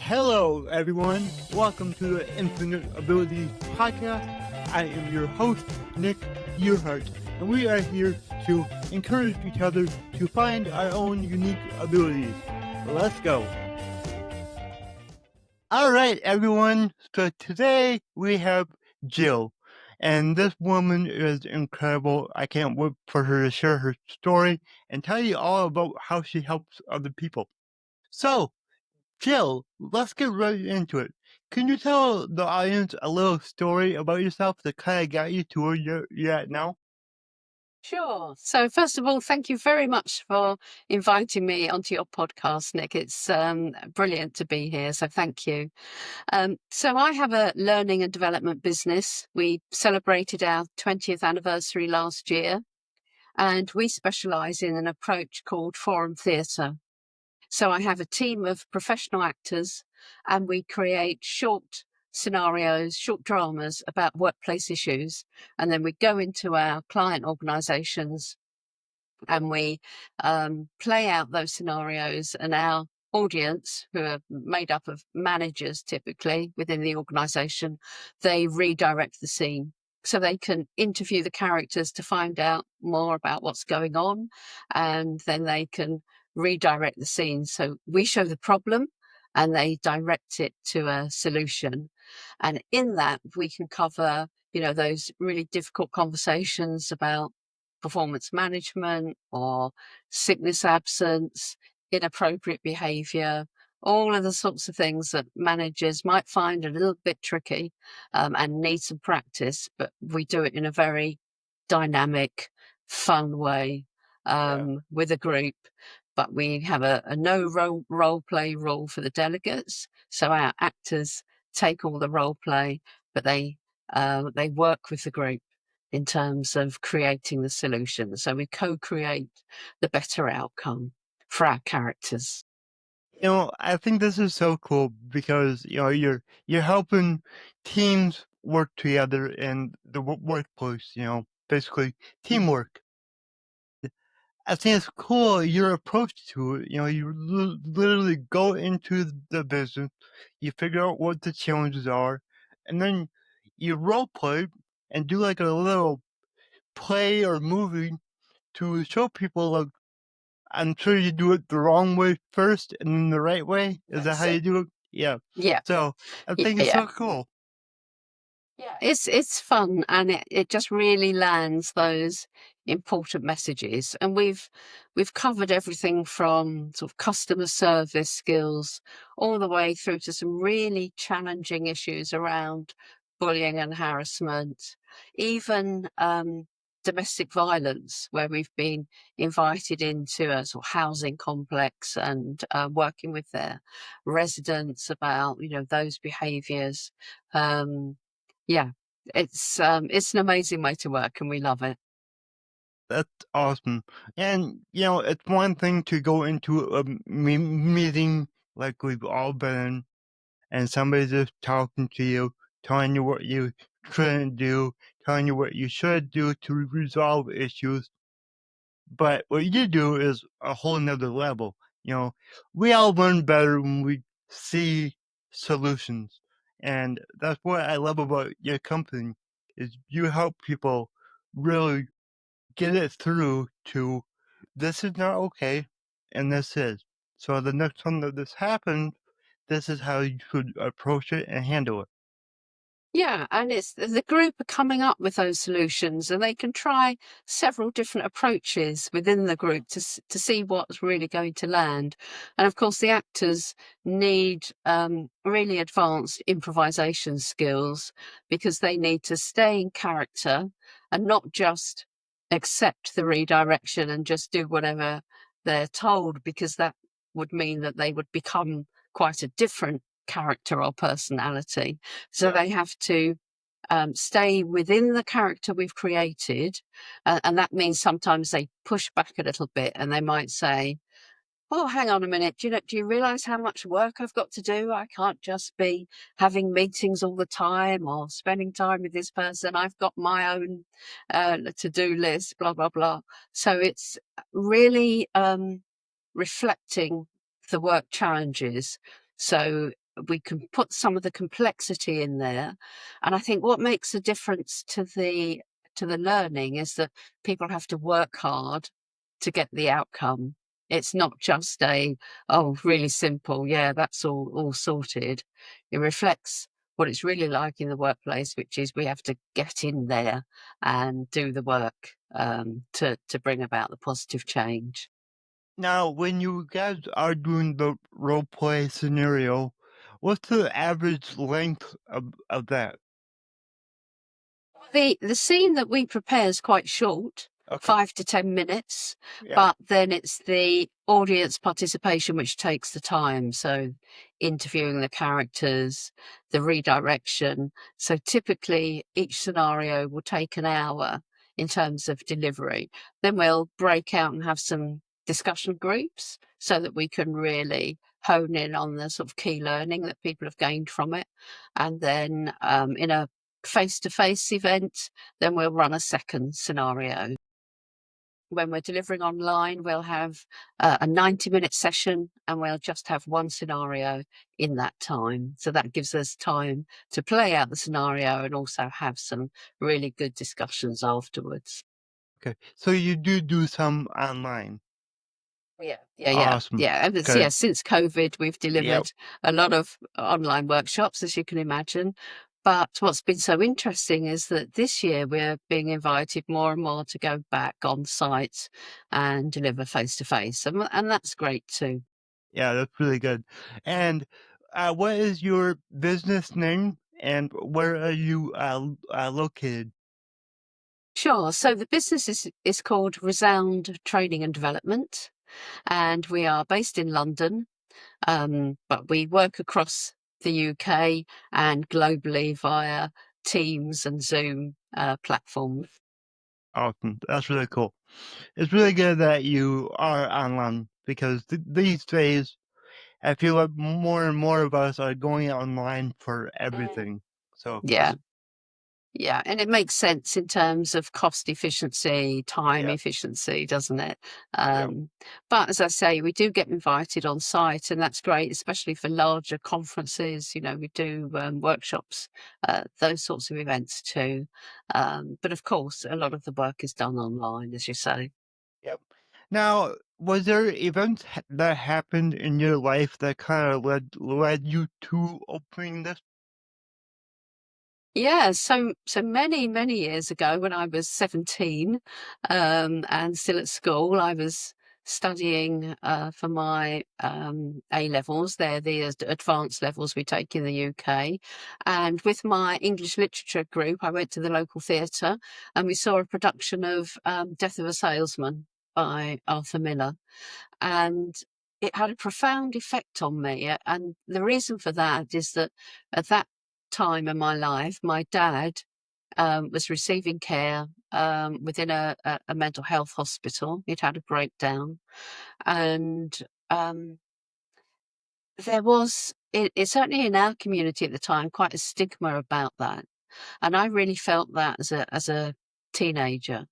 Hello, everyone. Welcome to the Infinite Abilities Podcast. I am your host, Nick Yerhart, and we are here to encourage each other to find our own unique abilities. Let's go. All right, everyone. So today we have Gill, and this woman is incredible. I can't wait for her to share her story and tell you all about how she helps other people. So, Jill, let's get right into it. Can you tell the audience a little story about yourself that kind of got you to where you're at now? Sure. So, first of all, thank you very much for inviting me onto your podcast, Nick. It's brilliant to be here. So, thank you. So, I have a learning and development business. We celebrated our 20th anniversary last year, and we specialise in an approach called forum theatre. So I have a team of professional actors, and we create short scenarios, short dramas about workplace issues. And then we go into our client organisations and we play out those scenarios, and our audience, who are made up of managers typically within the organisation, they redirect the scene. So they can interview the characters to find out more about what's going on, and then they can redirect the scene. So we show the problem and they direct it to a solution. And in that, we can cover, those really difficult conversations about performance management or sickness absence, inappropriate behaviour, all of the sorts of things that managers might find a little bit tricky and need some practice, but we do it in a very dynamic, fun way with a group. But we have a no role play rule for the delegates. So our actors take all the role play, but they work with the group in terms of creating the solution. So we co-create the better outcome for our characters. I think this is so cool because you're helping teams work together in the workplace. Basically teamwork. I think it's cool your approach to it. You literally go into the business, you figure out what the challenges are, and then you role play and do like a little play or movie to show people, like, I'm sure you do it the wrong way first and then the right way. Is that That's how you it. do it? Yeah. Yeah. So I think it's Yeah. so cool. Yeah, it's fun, and it just really lands those important messages. And we've covered everything from sort of customer service skills all the way through to some really challenging issues around bullying and harassment, even domestic violence, where we've been invited into a sort of housing complex and working with their residents about those behaviours. Yeah, it's an amazing way to work and we love it. That's awesome. And it's one thing to go into a meeting like we've all been, and somebody's just talking to you, telling you what you shouldn't do, telling you what you should do to resolve issues. But what you do is a whole nother level. We all learn better when we see solutions. And that's what I love about your company is you help people really get it through to this is not okay and this is. So the next time that this happens, this is how you should approach it and handle it. Yeah, and it's the group are coming up with those solutions, and they can try several different approaches within the group to see what's really going to land. And of course, the actors need really advanced improvisation skills because they need to stay in character and not just accept the redirection and just do whatever they're told, because that would mean that they would become quite a different character or personality. So Yeah. they have to stay within the character we've created. And that means sometimes they push back a little bit and they might say, oh, hang on a minute. Do you realize how much work I've got to do? I can't just be having meetings all the time or spending time with this person. I've got my own to-do list, blah, blah, blah. So it's really reflecting the work challenges. So we can put some of the complexity in there. And I think what makes a difference to the learning is that people have to work hard to get the outcome. It's not just a, oh, really simple, yeah, that's all sorted. It reflects what it's really like in the workplace, which is we have to get in there and do the work to bring about the positive change. Now, when you guys are doing the role play scenario, what's the average length of that? The scene that we prepare is quite short, Okay. 5 to 10 minutes, Yeah. but then it's the audience participation which takes the time. So interviewing the characters, the redirection. So typically each scenario will take an hour in terms of delivery. Then we'll break out and have some discussion groups so that we can really hone in on the sort of key learning that people have gained from it. And then in a face-to-face event, then we'll run a second scenario. When we're delivering online, we'll have a 90-minute session and we'll just have one scenario in that time. So that gives us time to play out the scenario and also have some really good discussions afterwards. Okay. So you do some online. Awesome. Yeah. Okay. Since COVID, we've Yep. delivered a lot of online workshops, as you can imagine. But what's been so interesting is that this year we're being invited more and more to go back on site and deliver face to face. And that's great too. Yeah, that's really good. And what is your business name and where are you located? Sure. So the business is called Resound Training and Development, and we are based in London. But we work across the UK and globally via Teams and Zoom platforms. Awesome. That's really cool. It's really good that you are online because these days I feel like more and more of us are going online for everything. So Yeah, that's yeah. And it makes sense in terms of cost efficiency, time yeah, efficiency, doesn't it? yeah, Um, but as I say, we do get invited on site, and that's great, especially for larger conferences. You know, we do workshops, those sorts of events too. But of course, a lot of the work is done online, as you say. yep. Now, was there events that happened in your life that kind of led you to opening this? Yeah, so many years ago when I was 17, and still at school, I was studying for my A levels. They're the advanced levels we take in the UK. And with my English literature group, I went to the local theatre and we saw a production of Death of a Salesman by Arthur Miller, and it had a profound effect on me. And the reason for that is that at that time in my life, my dad was receiving care within a mental health hospital. He'd had a breakdown, and um, there was, certainly in our community at the time, quite a stigma about that. And I really felt that as a teenager.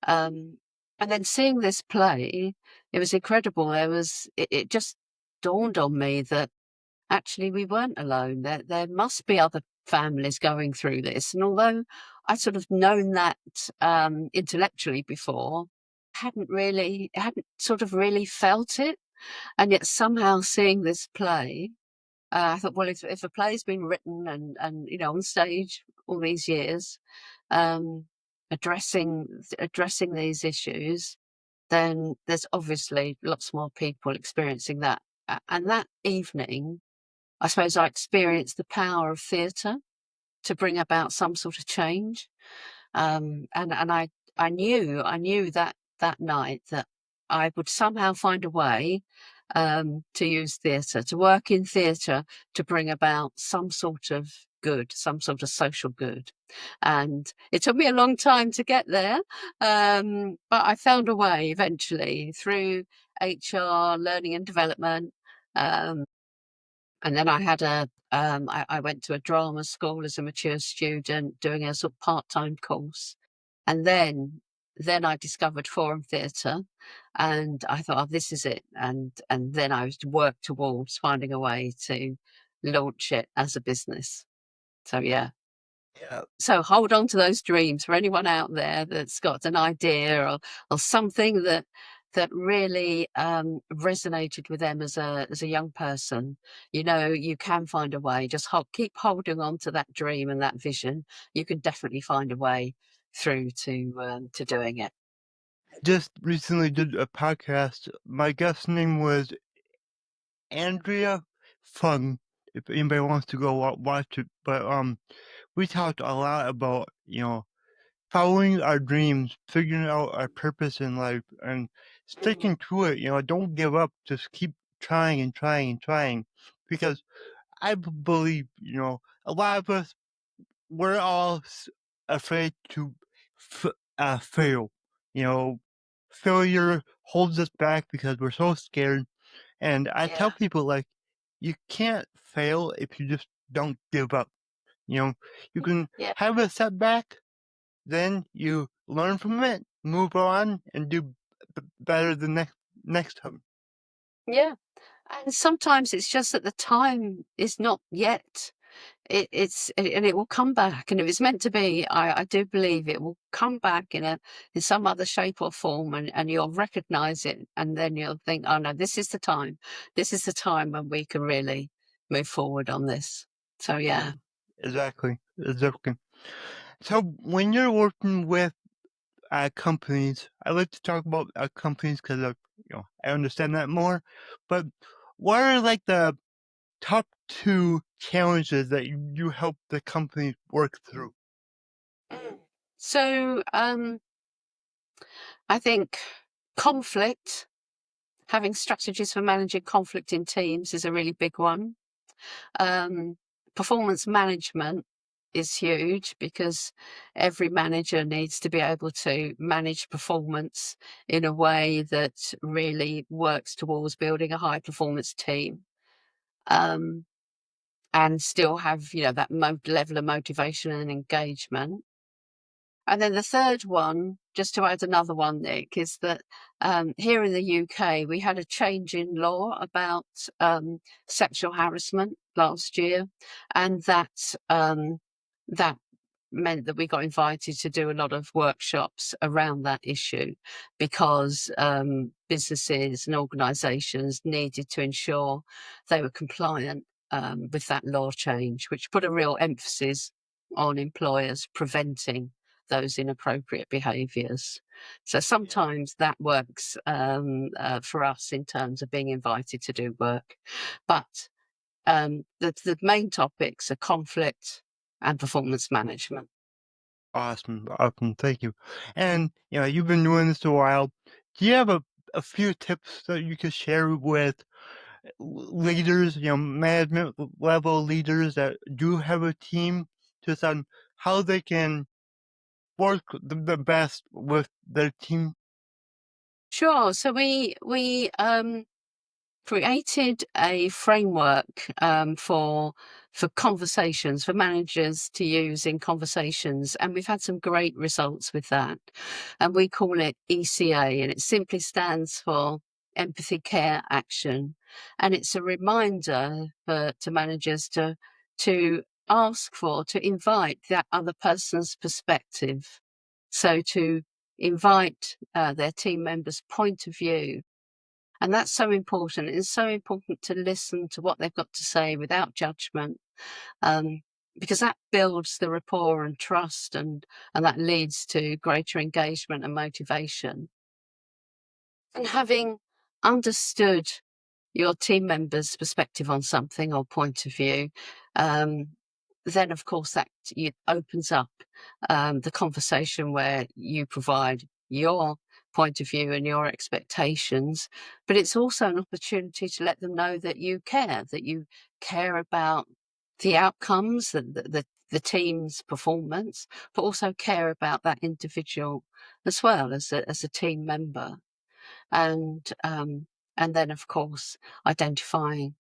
Um, and then seeing this play, it was incredible. It just dawned on me that actually we weren't alone. There must be other families going through this. And although I'd sort of known that intellectually before, hadn't sort of really felt it. And yet somehow seeing this play, I thought, well, if a play's been written and you know on stage all these years, um, addressing these issues, then there's obviously lots more people experiencing that. And that evening, I suppose I experienced the power of theatre to bring about some sort of change. And I knew that night that I would somehow find a way to use theatre, to work in theatre, to bring about some sort of good, some sort of social good. And it took me a long time to get there, but I found a way eventually through HR, learning and development. Um, and then I went to a drama school as a mature student doing a sort of part-time course. And then I discovered forum theatre and I thought, oh, this is it. And then I worked towards finding a way to launch it as a business. So, yeah. Yeah. So hold on to those dreams for anyone out there that's got an idea or something that really resonated with them as a young person. You know, you can find a way. Just keep holding on to that dream and that vision. You can definitely find a way through to doing it. Just recently did a podcast. My guest name was Andrea Fung. If anybody wants to go watch it, but we talked a lot about following our dreams, figuring out our purpose in life, and Mm. sticking to it. Don't give up. Just keep trying and trying and trying, because I believe a lot of us, we're all afraid to fail. You know, failure holds us back because we're so scared. And I tell Yeah, people, like, you can't fail if you just don't give up. You know, you can yeah, have a setback, then you learn from it, move on, and do better the next time. yeah. And sometimes it's just that the time is not yet. And it will come back, and if it's meant to be, I do believe it will come back in some other shape or form, and you'll recognise it, and then you'll think, "Oh, no, this is the time. This is the time when we can really move forward on this." So, yeah. Exactly, exactly. So when you're working with companies, I like to talk about companies because I understand that more. But what are like the top two challenges that you help the company work through? Mm. So, I think conflict, having strategies for managing conflict in teams is a really big one. Um, Performance management is huge because every manager needs to be able to manage performance in a way that really works towards building a high performance team. Um, and still have, that level of motivation and engagement. And then the third one, just to add another one, Nick, is that here in the UK, we had a change in law about sexual harassment last year, and that meant that we got invited to do a lot of workshops around that issue because businesses and organisations needed to ensure they were compliant with that law change, which put a real emphasis on employers preventing those inappropriate behaviours. So Yeah. sometimes that works for us in terms of being invited to do work. But the main topics are conflict and performance management. Awesome, awesome, thank you. And you've been doing this a while. Do you have a few tips that you could share with leaders, management level leaders that do have a team, just on how they can work the best with their team? Sure. So we created a framework for conversations for managers to use in conversations, and we've had some great results with that. And we call it ECA, and it simply stands for Empathy, Care, Action. And it's a reminder to managers to ask for, to invite that other person's perspective. So to invite their team members' point of view, and that's so important. It's so important to listen to what they've got to say without judgment, um, because that builds the rapport and trust, and that leads to greater engagement and motivation. And having understood your team member's perspective on something or point of view, um, then of course that it opens up the conversation where you provide your point of view and your expectations, but it's also an opportunity to let them know that you care about the outcomes, the team's performance, but also care about that individual as well as a team member. And and then of course identifying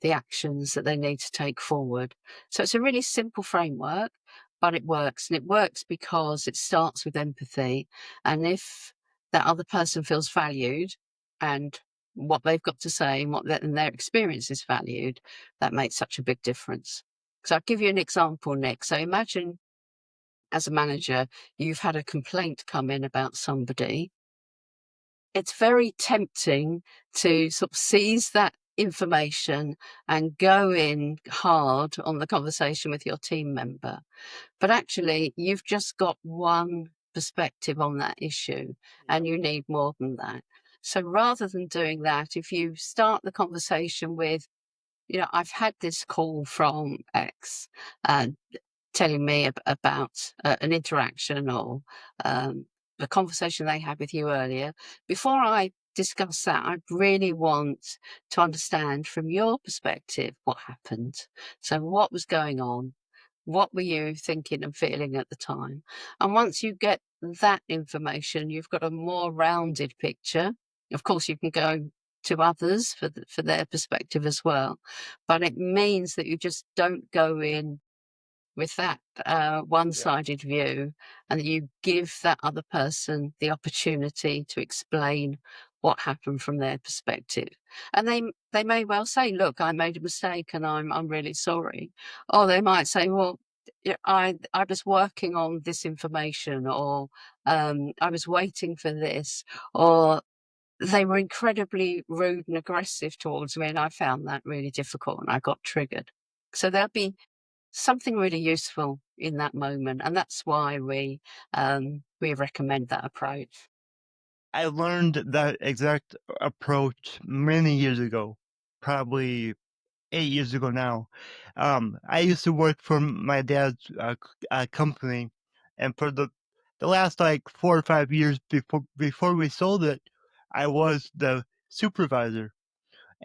the actions that they need to take forward. So it's a really simple framework, but it works. And it works because it starts with empathy. And if that other person feels valued and what they've got to say and and their experience is valued, that makes such a big difference. So I'll give you an example, Nick. So imagine as a manager, you've had a complaint come in about somebody. It's very tempting to sort of seize that information and go in hard on the conversation with your team member. But actually, you've just got one perspective on that issue Yep. and you need more than that. So rather than doing that, if you start the conversation with, I've had this call from X, and telling me about an interaction or the conversation they had with you earlier. Before I discuss that, I really want to understand from your perspective what happened. So, what was going on? What were you thinking and feeling at the time? And once you get that information, you've got a more rounded picture. Of course, you can go to others for their perspective as well, but it means that you just don't go in with that Yep. one-sided view, and that you give that other person the opportunity to explain what happened from their perspective. And they may well say, "Look, I made a mistake, and I'm really sorry." Or they might say, "Well, I was working on this information," or "I was waiting for this," or "They were incredibly rude and aggressive towards me, and I found that really difficult, and I got triggered." So there'll be something really useful in that moment, and that's why we recommend that approach. I learned that exact approach many years ago, probably 8 years ago now. I used to work for my dad's company, and for the last like 4 or 5 years before we sold it, I was the supervisor.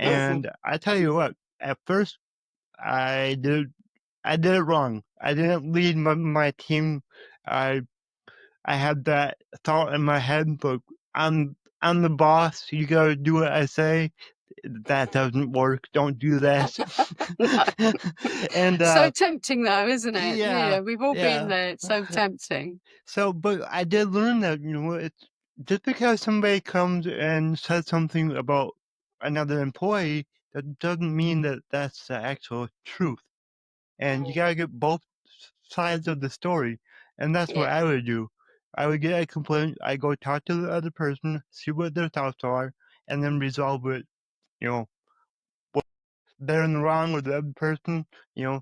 Mhm. And I tell you what, at first I did I did it wrong. I didn't lead my team. I I had that thought in my head, but I'm the boss. You gotta do what I say. That doesn't work. Don't do that. No. and So tempting though, isn't it? yeah, Yeah, we've all been yeah. there. It's so tempting. So, but I did learn that it's just because somebody comes and says something about another employee, that doesn't mean that that's the actual truth. And you Mm. gotta get both sides of the story, and that's what Yeah, I would do. I would get a complaint, I go talk to the other person, see what their thoughts are, and then resolve it, you know, what they're in the wrong with the other person, you know,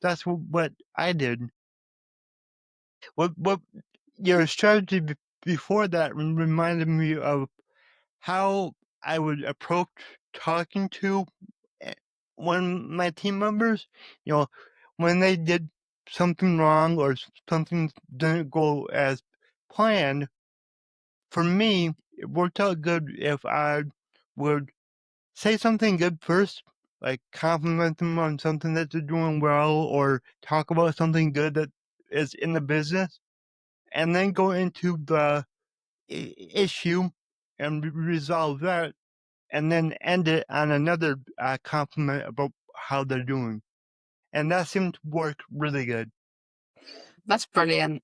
that's what I did. What your strategy before that reminded me of how I would approach talking to eh, when my team members, you know, when they did something wrong or something didn't go as planned, for me, it worked out good if I would say something good first, like compliment them on something that they're doing well or talk about something good that is in the business, and then go into the issue and resolve that, and then end it on another compliment about how they're doing. And that seemed to work really good. that's brilliant.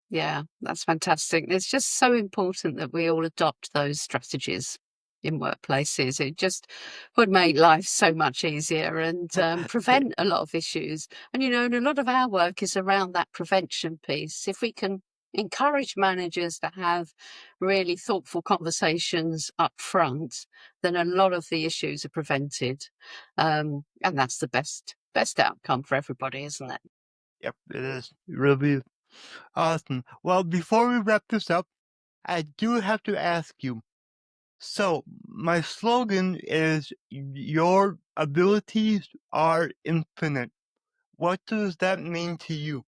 Yeah, that's fantastic. It's just so important that we all adopt those strategies in workplaces. It just would make life so much easier and prevent a lot of issues. And a lot of our work is around that prevention piece. If we can encourage managers to have really thoughtful conversations up front, then a lot of the issues are prevented. And that's the best outcome for everybody, isn't it? Yep, it is really awesome. Well, before we wrap this up, I do have to ask you. So, my slogan is your abilities are infinite. What does that mean to you?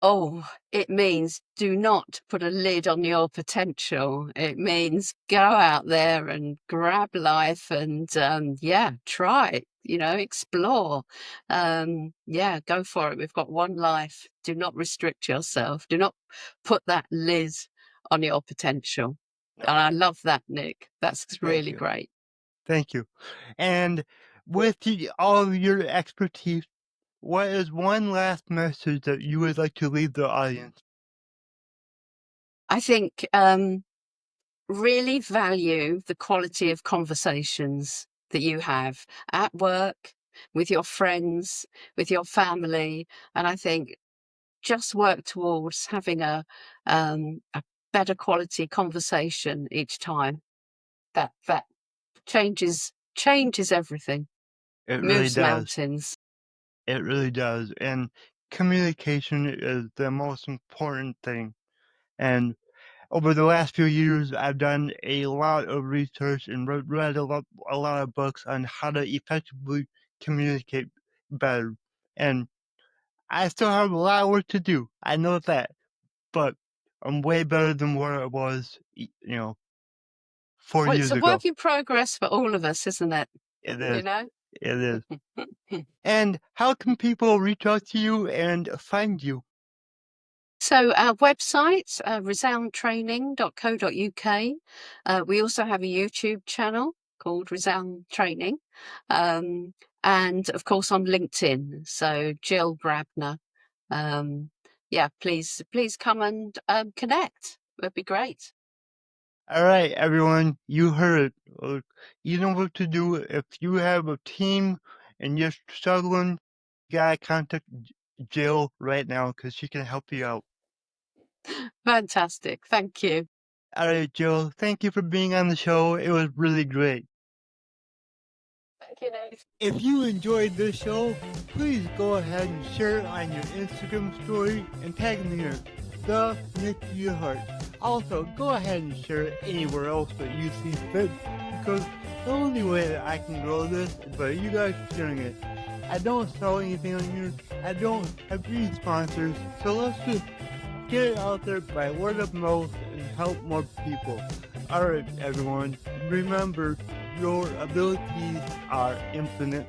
Oh, it means do not put a lid on your potential. It means go out there and grab life and, yeah, try, explore. Yeah, go for it. We've got one life. Do not restrict yourself. Do not put that lid on your potential. No, And I love that, Nick. That's thank really you. great. Thank you. And with all of your expertise, what is one last message that you would like to leave the audience? I think, really value the quality of conversations that you have at work, with your friends, with your family, and I think just work towards having a better quality conversation each time. That changes everything, It really moves does. mountains. It really does. And communication is the most important thing. And over the last few years, I've done a lot of research and read a lot of books on how to effectively communicate better. And I still have a lot of work to do. I know that, but I'm way better than where I was, 4 Well, it's years a ago. work in progress for all of us, isn't it? It You is. know? It is. And how can people reach out to you and find you? So our website, resoundtraining.co.uk. We also have a YouTube channel called Resound Training. Um, and of course on LinkedIn. So Gill Brabner. Yeah, please come and connect. That'd be great. All right, everyone, you heard it. You know what to do. If you have a team and you're struggling, you gotta contact Jill right now because she can help you out. Fantastic. Thank you. All right, Jill, thank you for being on the show. It was really great. Thank you, Nate. If you enjoyed this show, please go ahead and share it on your Instagram story and tag me in it, the Nick Yerhart. Also, go ahead and share it anywhere else that you see fit, because the only way that I can grow this is by you guys sharing it. I don't sell anything on here. I don't have any sponsors, so let's just get it out there by word of mouth and help more people. Alright, everyone, remember, your abilities are infinite.